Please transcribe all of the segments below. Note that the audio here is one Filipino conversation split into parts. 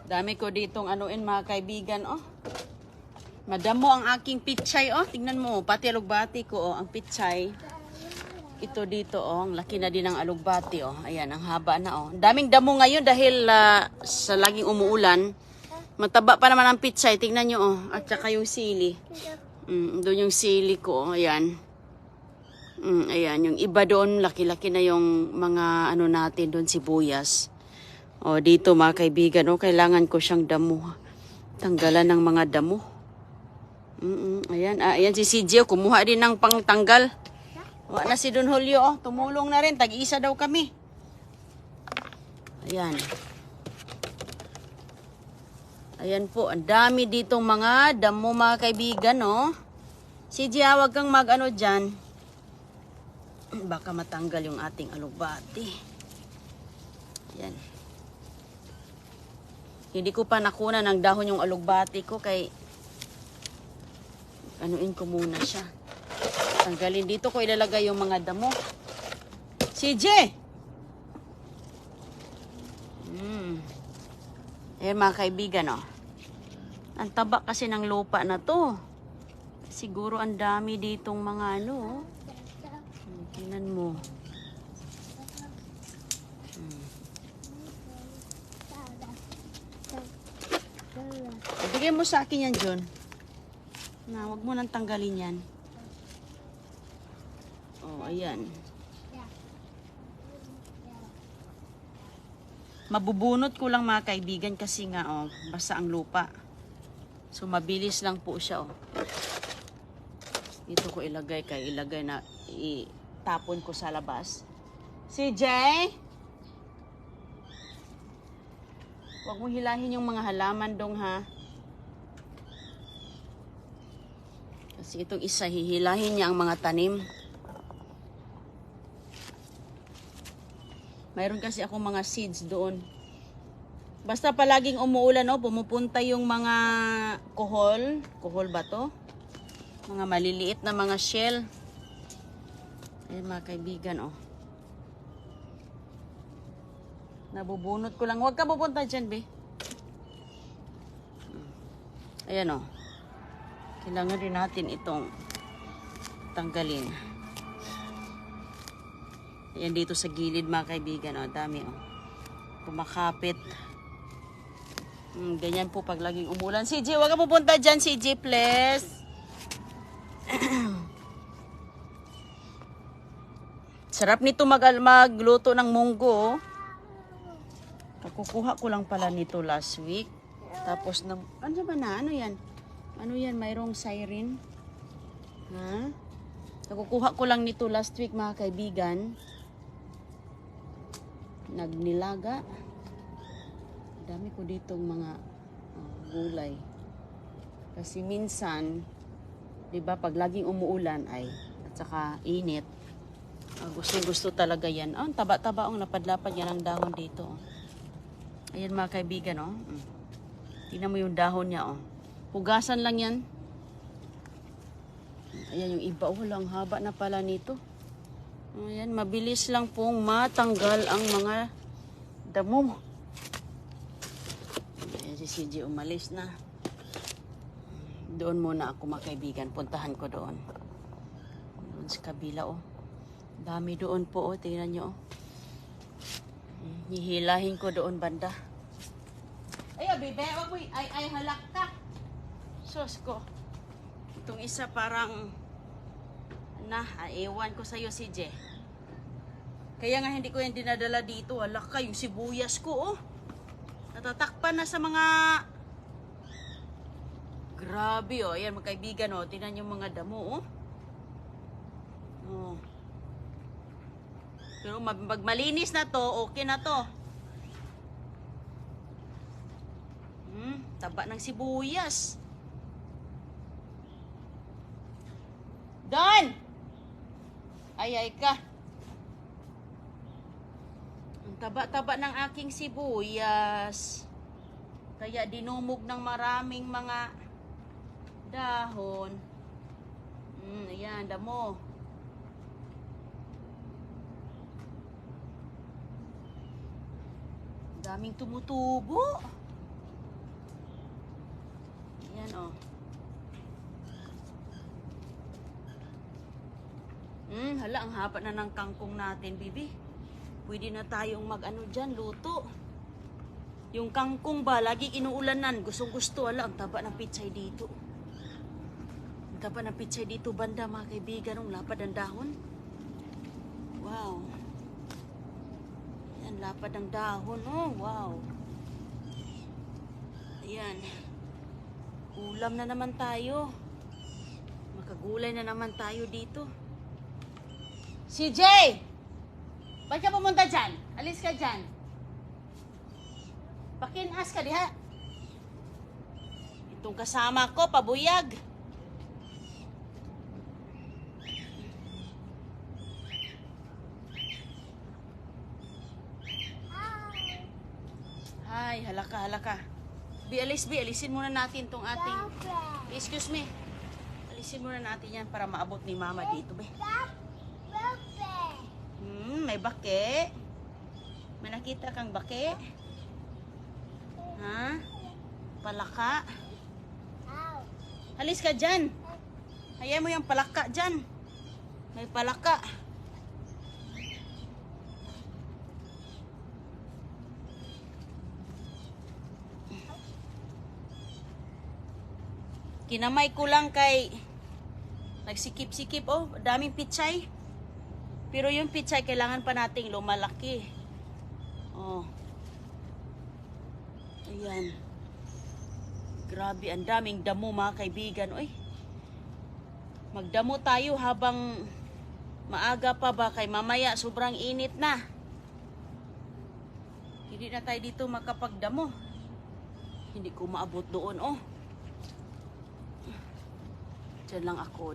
Dami ko ditong anuin mga kaibigan, oh. Madamo ang aking pichay, oh. Tingnan mo, pati alugbati ko, oh. Ang pichay. Ito dito, oh. Ang laki na din ng alugbati, oh. Ayan, ang haba na, oh. Daming damo ngayon dahil sa laging umuulan. Mataba pa naman ang pichay. Tingnan nyo, oh. At saka yung sili. Doon yung sili ko, oh. Ayan. Ayan, yung iba doon, laki-laki na yung mga ano natin doon, sibuyas. O, dito mga kaibigan, oh, kailangan ko siyang damo. Tanggalan ng mga damo. Ayan, ayan si CJ, kumuha din ng pangtanggal. Wala na si Don Julio, oh, tumulong na rin, tag-isa daw kami. Ayan. Ayan po, ang dami ditong mga damo mga kaibigan, oh. CJ, huwag kang mag-ano dyan. Baka matanggal yung ating alugbati. Ayan. Hindi ko pa nakuna ng dahon yung alugbati ko kay anuin ko muna siya. Tanggalin dito ko ilalagay yung mga damo. CJ! Ayan mga kaibigan, oh. Ang taba kasi ng lupa na to. Siguro ang dami ditong mga ano, oh. Tingnan mo. Bigay mo sa akin yan, John. Na, wag mo nang tanggalin yan. Oh, ayan. Mabubunot ko lang mga kaibigan kasi nga, oh, basa ang lupa. So, mabilis lang po siya, oh. Dito ko ilagay, kaya ilagay na, itapon ko sa labas. CJ? Huwag mo hilahin yung mga halaman dong, ha? Kasi itong isa, hihilahin niya ang mga tanim. Mayroon kasi akong mga seeds doon. Basta palaging umuulan, no? Pumupunta yung mga kuhol. Kuhol ba to? Mga maliliit na mga shell. Ayan mga kaibigan, oh. Nabubunot ko lang. Huwag ka pupunta dyan, be. Ayan, oh. Kailangan rin natin itong tanggalin. Ayan dito sa gilid mga kaibigan, oh. Dami, oh. Kumakapit. Ganyan po pag laging umulan. CJ, huwag ka pupunta dyan, CJ, please. Sarap nito magluto ng munggo. Kukuha ko lang pala nito last week. Tapos, ano ba na? Ano yan? Ano yan? Mayroong siren. Ha? Nakukuha ko lang nito last week mga kaibigan. Nagnilaga. Dami ko ditong mga gulay. Kasi minsan, di ba, pag laging umuulan ay, at saka init, gusto talaga yan. Oh, taba-taba ang lapad-lapad yan ang dahon dito. Ayan mga kaibigan, oh. Tingnan mo yung dahon niya, oh. Hugasan lang yan. Ayan yung iba, oh, lang haba na pala nito. Ayan, mabilis lang pong matanggal ang mga damo. Ayan si CJ umalis na. Doon muna ako mga kaibigan, puntahan ko doon. Doon sa kabila, oh. Dami doon po, oh. Tingnan nyo, oh. Hihilahin ko doon banda. Ay, bebe, wag mo, ay halak ka. Sus ko. Itong isa parang, ewan ko sa'yo, CJ. Kaya nga hindi ko yung dinadala dito. Halak ka, yung sibuyas ko, oh. Natatakpan na sa mga, grabe, oh. Ayan, mga kaibigan, oh. Tingnan yung mga damo, oh. Oh. Pero pag malinis na to, okay na to. Taba ng sibuyas. Don! Ay ka. Ang taba-taba ng aking sibuyas. Kaya dinumog ng maraming mga dahon. Ayan, damo. Daming tumutubo. Ayan oh. Hala, ang haba na ng kangkong natin, bibi. Pwede na tayong mag-ano dyan, luto. Yung kangkong ba, lagi inuulanan. Gustong gusto, hala, ang taba ng pitsay dito. Ang taba ng pitsay dito, banda mga kaibigan, ang lapad ng dahon. Wow. Ayan, lapad ng dahon, oh, wow. Ayan. Ulam na naman tayo. Makagulay na naman tayo dito. CJ! Ba't ka pumunta dyan? Alis ka dyan. Pakinas ka diha. Itong kasama ko, pabuyag. Ay, halaka. Alisin muna natin tong ating... Excuse me. Alisin muna natin yan para maabot ni mama dito, be. May bake. May nakita kang bake? Ha? Palaka? Alis ka dyan. Hayaan mo yung palaka dyan. May palaka. Kinamay ko lang kay nagsikip-sikip. Oh, daming pitsay. Pero yung pitsay kailangan pa nating lumalaki. Oh. Ayan. Grabe, ang daming damo mga kaibigan. Oy. Magdamo tayo habang maaga pa ba kay mamaya sobrang init na. Hindi na tayo dito makapagdamo. Hindi ko maabot doon, oh. Diyan lang ako.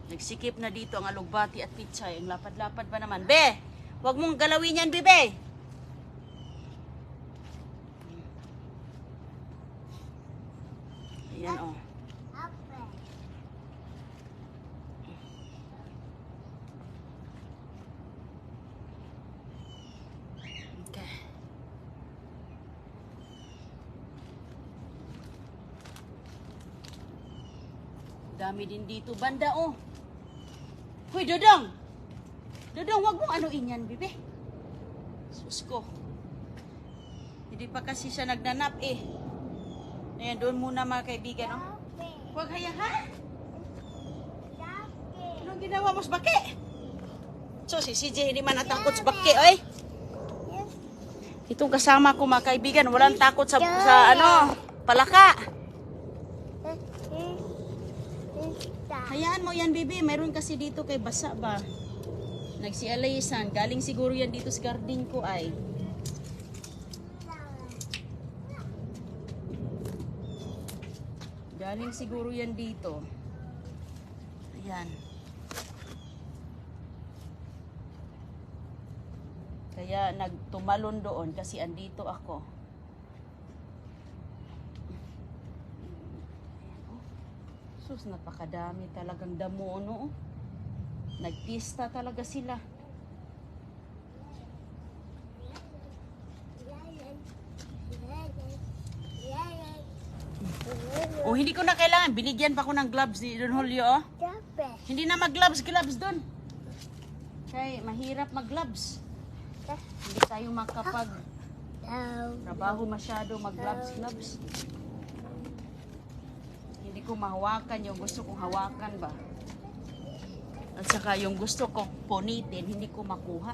Nagsikip na dito ang alugbati at pitsay. Ang lapad-lapad pa naman. Be! Huwag mong galawin yan, bebe! Ayan, oh. Okay. Dami din dito, banda, oh. Hoy, Dodong! Dodong, wag mong anuin yan, bebe. Sus ko. Hindi pa kasi siya nagnanap, eh. Ayan, doon muna mga kaibigan, oh. Huwag hayang, ha? Anong ginawa mo sa bake? So, si CJ hindi man natakot sa bake, oy. Itong kasama ko mga kaibigan, walang takot sa ano, palaka. Hayaan mo yan, bibi. Meron kasi dito kay basa ba. Nagsialaysan. Galing siguro yan dito sa garden ko ay. Galing siguro yan dito. Ayan. Kaya nagtumalon doon kasi andito ako. Sus, napakadami talagang damo, no? Nagpista talaga sila. Oh, hindi ko na kailangan. Binigyan pa ko ng gloves ni Don Julio, oh. Hindi na mag-gloves doon. Kaya mahirap mag-gloves. Hindi tayo makapag trabaho masyado mag-gloves. Hindi ko mahawakan yung gusto kong hawakan ba. At saka yung gusto kong punitin, hindi ko makuha.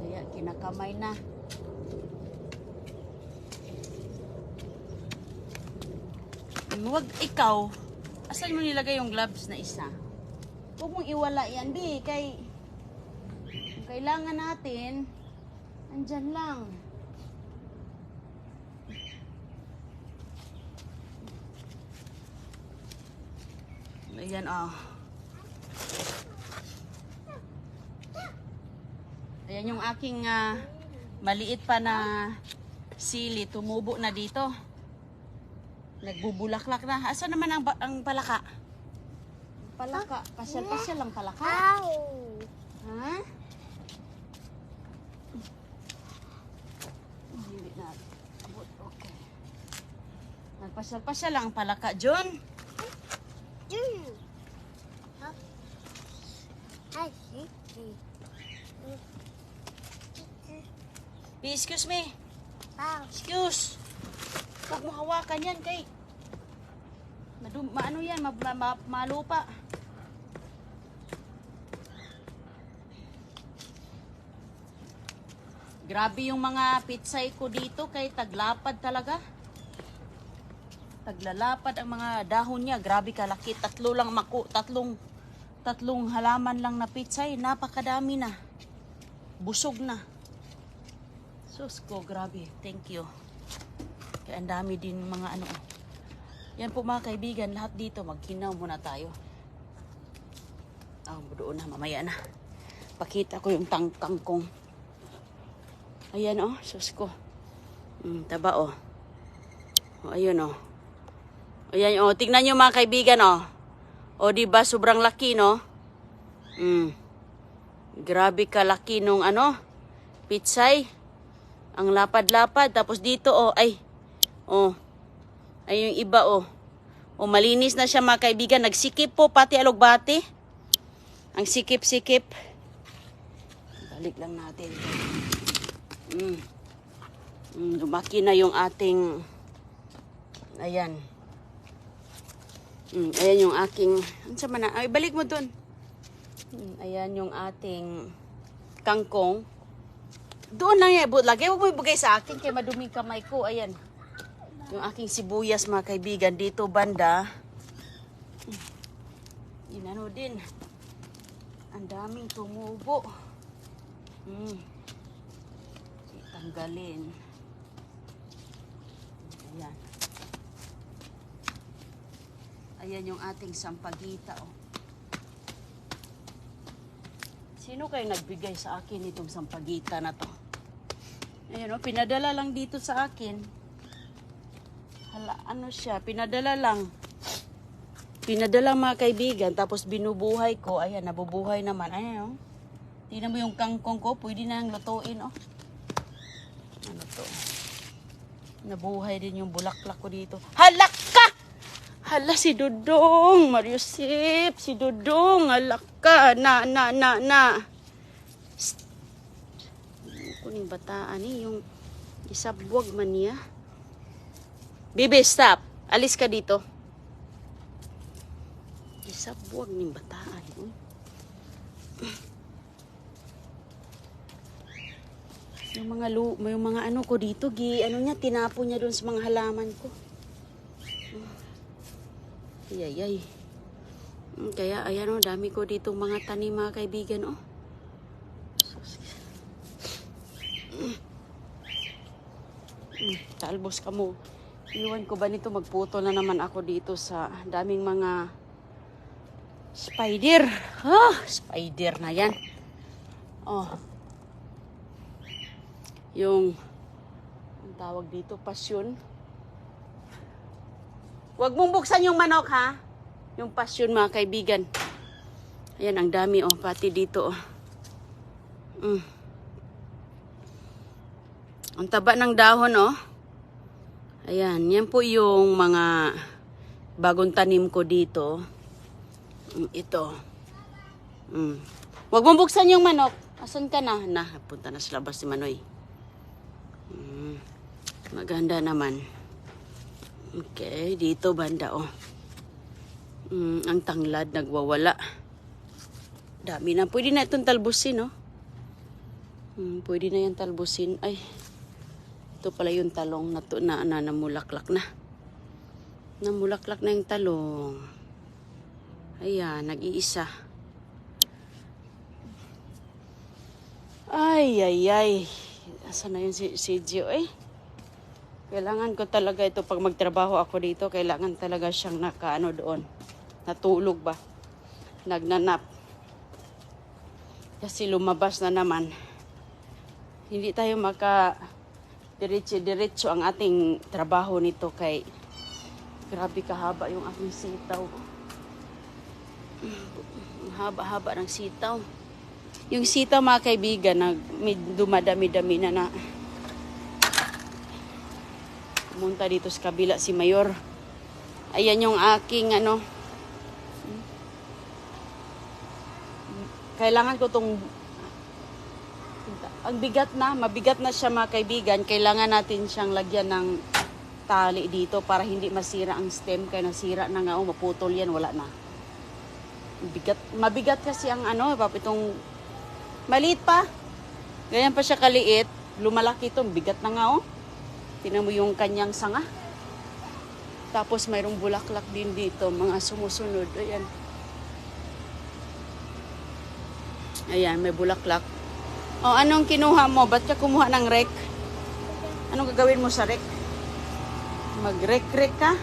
Kaya kinakamay na. Huwag ikaw. Asan mo nilagay yung gloves na isa? Huwag mong iwala yan, di. Kailangan natin, andyan lang. Ayan, oh. Ayan yung aking maliit pa na sili. Tumubo na dito. Nagbubulaklak na. Asa naman ang palaka? Palaka. Pasyal-pasyal lang palaka. Ha? Hindi na. Abot. Okay. Nagpasyal-pasyal lang ang palaka, John. Excuse me. Excuse. Huwag mo hawakan yan kay maano yan, malupa. Grabe yung mga pitsay ko dito kay taglapad talaga. Taglalapad ang mga dahon niya. Grabe kalaki. Tatlong halaman lang na pitsay. Napakadami na. Busog na. Sus ko, grabe. Thank you. Kaya ang dami din mga ano. Yan po mga kaibigan, lahat dito magkinaw muna tayo. Doon na, mamaya na. Pakita ko yung kangkong. Ayan oh, sus ko. Taba oh. Ayun oh. Ayan oh, tingnan nyo mga kaibigan oh. O diba sobrang laki no? Grabe kalaki nung ano, pitsay. Ang lapad-lapad. Tapos dito oh, ay yung iba oh. O malinis na siya mga kaibigan. Nagsikip po pati alugbati. Ang sikip-sikip. Balik lang natin. Lumaki na yung ating ayan. Ayan yung aking ay balik mo dun. Ayan yung ating kangkong. Doon lang yan, lagi huwag mo ibigay sa akin kaya maduming kamay ko. Ayan. Yung aking sibuyas mga kaibigan dito banda. Inano din. Ang daming tumubo. Tanggalin. Ayan. Ayan yung ating sampagita oh. Sino kayo nagbigay sa akin itong sampagita na to? Ayan oh, pinadala lang dito sa akin. Hala, ano siya? Pinadala lang. Pinadala mga kaibigan, tapos binubuhay ko. Ayan, nabubuhay naman. Ayan oh. Tingnan mo yung kangkong ko, pwede na yung lutuin oh. Ano to? Nabuhay din yung bulaklak ko dito. Halak ka! Hala si Dudong, Mariusip, si Dudong, halak ka, na. Kuning bataan eh, yung isabwag man niya. Bibi, stop. Alis ka dito. Isabwag ning bataan. Yung mga ano ko dito, ano niya, tinapo niya doon sa mga halaman ko. Ay. Kaya ayan oh, dami ko dito mga tanim mga kaibigan oh. Talbos ka mo. Iwan ko ba nito, magputo na naman ako dito sa daming mga spider. Spider na yan. Oh. Yung ang tawag dito, pasyon. Huwag mong buksan yung manok ha. Yung pasyon mga kaibigan. Ayan, ang dami oh, pati dito oh. Ang taba ng dahon oh. Ayan, yan po yung mga bagong tanim ko dito. Ito. Huwag mong buksan yung manok. Asan ka na? Punta na sa labas si Manoy. Maganda naman. Okay, dito banda oh. Ang tanglad nagwawala. Dami na. Pwede na itong talbusin oh. Pwede na yan talbusin. Ay, ito pala yung talong na namulaklak na. Namulaklak na yung talong. Ayan, nag-iisa. Ay. Asan na yun si Gio eh? Kailangan ko talaga ito pag magtrabaho ako dito. Kailangan talaga siyang nakaano doon. Natulog ba? Nagnanap. Kasi lumabas na naman. Hindi tayo maka diretso ang ating trabaho nito kay Grabe kahaba yung aking sitaw. Ang haba-haba ng sitaw. Yung sitaw mga kaibigan, dumadami-dami na. Pumunta dito sa kabila si Mayor. Ayan yung aking kailangan ko tong ang bigat na, mabigat na siya mga kaibigan. Kailangan natin siyang lagyan ng tali dito para hindi masira ang stem. Kaya nasira na nga, maputol yan, wala na. Mabigat kasi ang itong maliit pa. Ganyan pa siya kaliit. Lumalaki ito, bigat na nga Tingnan mo yung kanyang sanga. Tapos mayroong bulaklak din dito, mga sumusunod. Ayan. Ayan, may bulaklak. Anong kinuha mo? Ba't ka kumuha ng rek? Anong gagawin mo sa rek? Mag-rek-rek ka?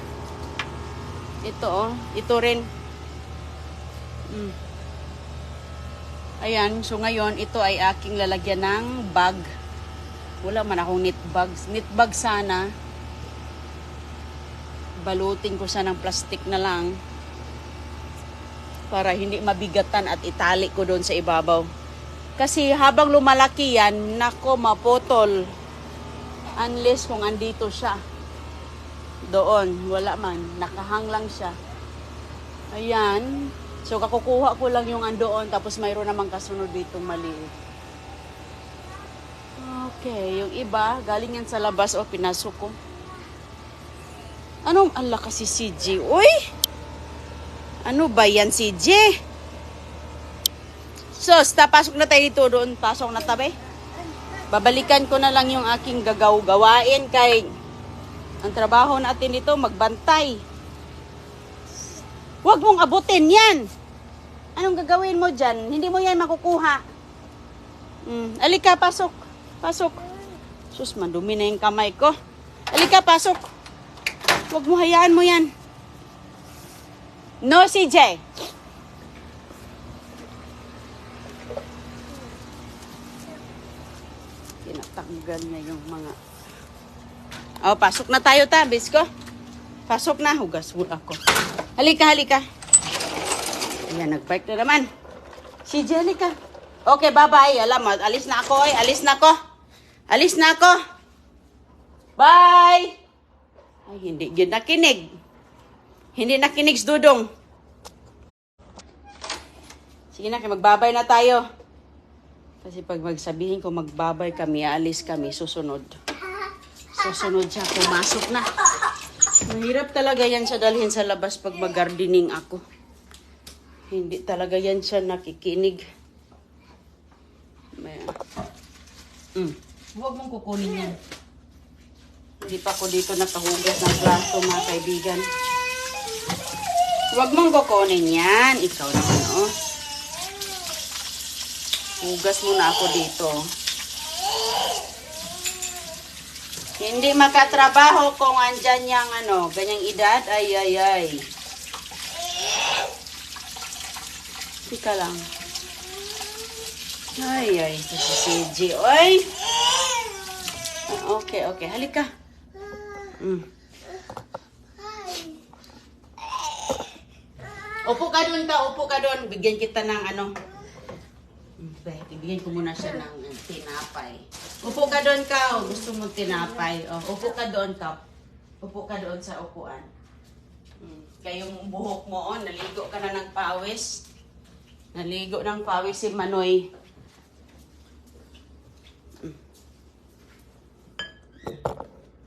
Ito ito rin. Ayan, so ngayon, ito ay aking lalagyan ng bag. Wala man akong knit bags. Knit bag sana. Balutin ko siya ng plastic na lang. Para hindi mabigatan at itali ko doon sa ibabaw. Kasi habang lumalaki yan, nako, maputol. Unless kung andito siya. Doon, wala man. Nakahang lang siya. Ayan. So, kakukuha ko lang yung andoon. Tapos mayroon namang kasunod dito maliit. Okay. Yung iba, galing yan sa labas. Pinasok ko. Anong ala kasi CJ? Uy! Ano ba yan CJ? Sos, pasok na tayo dito doon. Pasok na tabi. Babalikan ko na lang yung aking gawain kay ang trabaho natin dito, magbantay. Huwag mong abutin yan. Anong gagawin mo dyan? Hindi mo yan makukuha. Alika, pasok. Pasok. Sus, madumi na yung kamay ko. Alika, pasok. Huwag mo, hayaan mo yan. No, CJ. Tinatanggal niya yung mga... pasok na tayo tabis ko. Pasok na, hugas mo ako. Halika, halika. Ayan, nag-bike na naman. CJ, halika. Okay, bye-bye. Alam mo, alis na ako. Alis na ako. Alis na ako. Bye! Ay, hindi yun nakinig. Hindi nakinig, Dudong. Sige na, magbabay na tayo. Kasi pag magsabihin ko magbabay kami, alis kami, susunod. Susunod siya, pumasok na. Mahirap talaga yan siya dalhin sa labas pag mag-gardening ako. Hindi talaga yan siya nakikinig. Huwag mong kukunin yan. Hindi pa ako dito nakahugas ng plato, mga kaibigan. Huwag mong kukunin yan. Ikaw naman, Hugas muna ako dito. Hindi makatrabaho kung andyan yung ganyang edad. Ay. Tika lang. Ay, ito si CJ. Oy! Okay. Halika. Upo ka doon. Bigyan kita ng Ibigyan ko muna siya ng tinapay. Upo ka doon ka. Gusto mo tinapay. Upo ka doon ka. Upo ka doon sa upuan. Kayong buhok mo, naligo ka na ng pawis. Naligo ng pawis si Manoy.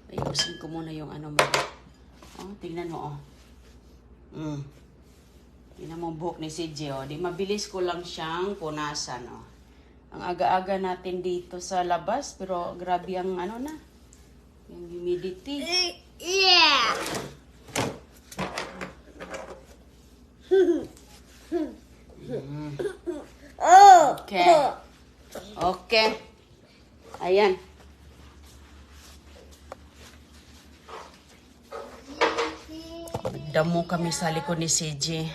Ayusin ko muna yung mo. Tingnan mo, Tingnan mo buhok ni CJ, Di mabilis ko lang siyang punasan, Ang aga-aga natin dito sa labas, pero grabe ang yung humidity. Yeah. Okay. Ayan. Damo kami sa likod ni CJ.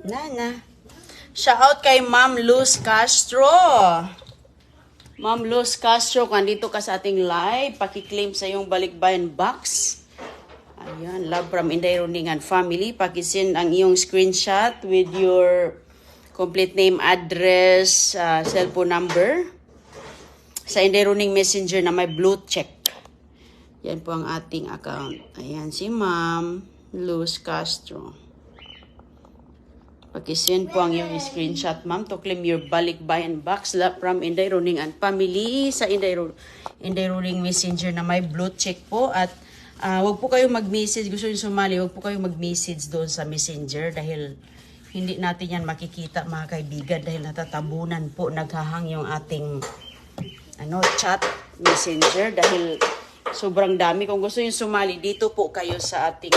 Nana. Shout out kay Ma'am Luz Castro. Ma'am Luz Castro, kung andito ka sa ating live, pakiklaim sa iyong balikbayan box. Ayan, love from Inday Runingan family. Pakisend ang iyong screenshot with your complete name, address, cellphone number sa Inday Runing Messenger na may blue check. Yan po ang ating account. Ayan, si Ma'am Luz Castro. Pakisend po ang iyong screenshot, ma'am, to claim your balikbayan box from Inday Runingan family sa Inday Runing Messenger na may blue check po. At wag po kayong mag-message, gusto nyo sumali, wag po kayong mag-message doon sa Messenger dahil hindi natin yan makikita, mga kaibigan, dahil natatabunan po, naghahang yung ating chat Messenger dahil sobrang dami. Kung gusto nyo sumali, dito po kayo sa ating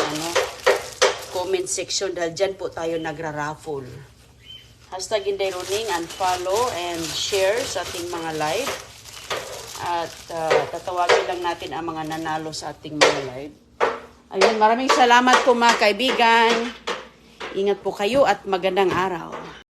comment section dahil dyan po tayo nagra-raffle. Hashtag Inday Runing, and follow and share sa ating mga live. At tatawagin lang natin ang mga nanalo sa ating mga live. Ayun, maraming salamat po mga kaibigan. Ingat po kayo at magandang araw.